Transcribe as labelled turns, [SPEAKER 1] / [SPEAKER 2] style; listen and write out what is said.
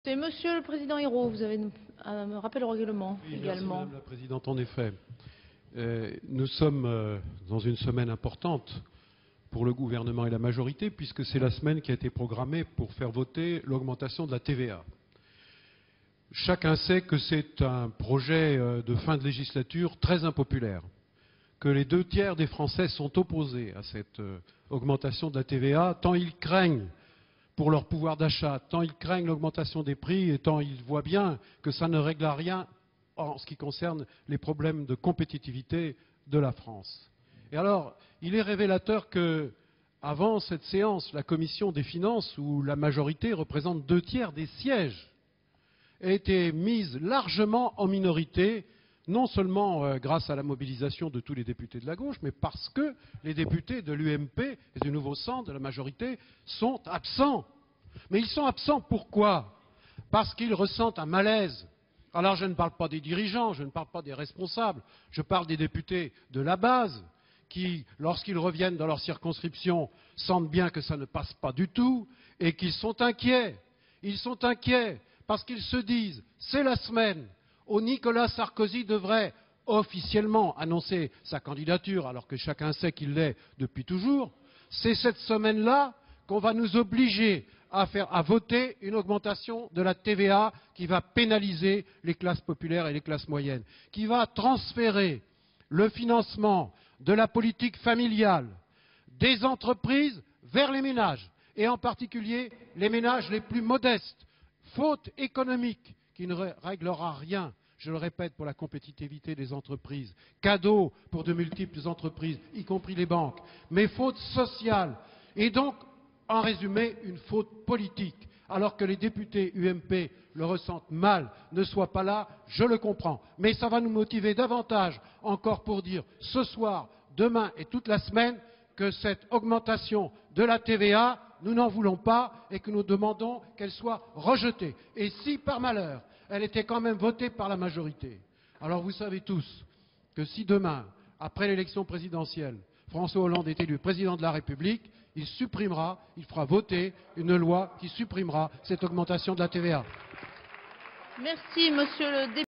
[SPEAKER 1] C'est Monsieur le Président Hérault, vous avez un rappel au règlement
[SPEAKER 2] Oui,
[SPEAKER 1] également.
[SPEAKER 2] merci Madame la Présidente, en effet. Nous sommes dans une semaine importante pour le gouvernement et la majorité, puisque c'est la semaine qui a été programmée pour faire voter l'augmentation de la TVA. Chacun sait que c'est un projet de fin de législature très impopulaire, que les 2/3 des Français sont opposés à cette augmentation de la TVA, tant ils craignent pour leur pouvoir d'achat, tant ils craignent l'augmentation des prix et tant ils voient bien que ça ne règle rien en ce qui concerne les problèmes de compétitivité de la France. Et alors, il est révélateur que, avant cette séance, la commission des finances, où la majorité représente 2/3 des sièges, a été mise largement en minorité, non seulement grâce à la mobilisation de tous les députés de la gauche, mais parce que les députés de l'UMP et du Nouveau Centre, de la majorité, sont absents. Mais ils sont absents pourquoi? Parce qu'ils ressentent un malaise. Alors je ne parle pas des dirigeants, je ne parle pas des responsables, je parle des députés de la base qui, lorsqu'ils reviennent dans leur circonscription, sentent bien que ça ne passe pas du tout et qu'ils sont inquiets. Ils sont inquiets parce qu'ils se disent, c'est la semaine où Nicolas Sarkozy devrait officiellement annoncer sa candidature, alors que chacun sait qu'il l'est depuis toujours. C'est cette semaine-là qu'on va nous obliger à voter une augmentation de la TVA qui va pénaliser les classes populaires et les classes moyennes, qui va transférer le financement de la politique familiale des entreprises vers les ménages, et en particulier les ménages les plus modestes, faute économique qui ne réglera rien, je le répète, pour la compétitivité des entreprises, cadeau pour de multiples entreprises, y compris les banques, mais faute sociale, et donc, en résumé, une faute politique. Alors que les députés UMP le ressentent mal, ne soient pas là, je le comprends. Mais ça va nous motiver davantage encore pour dire ce soir, demain et toute la semaine que cette augmentation de la TVA, nous n'en voulons pas et que nous demandons qu'elle soit rejetée. Et si, par malheur, elle était quand même votée par la majorité, alors vous savez tous que si demain, après l'élection présidentielle, François Hollande est élu président de la République, il fera voter une loi qui supprimera cette augmentation de la TVA.
[SPEAKER 1] Merci, Monsieur le député.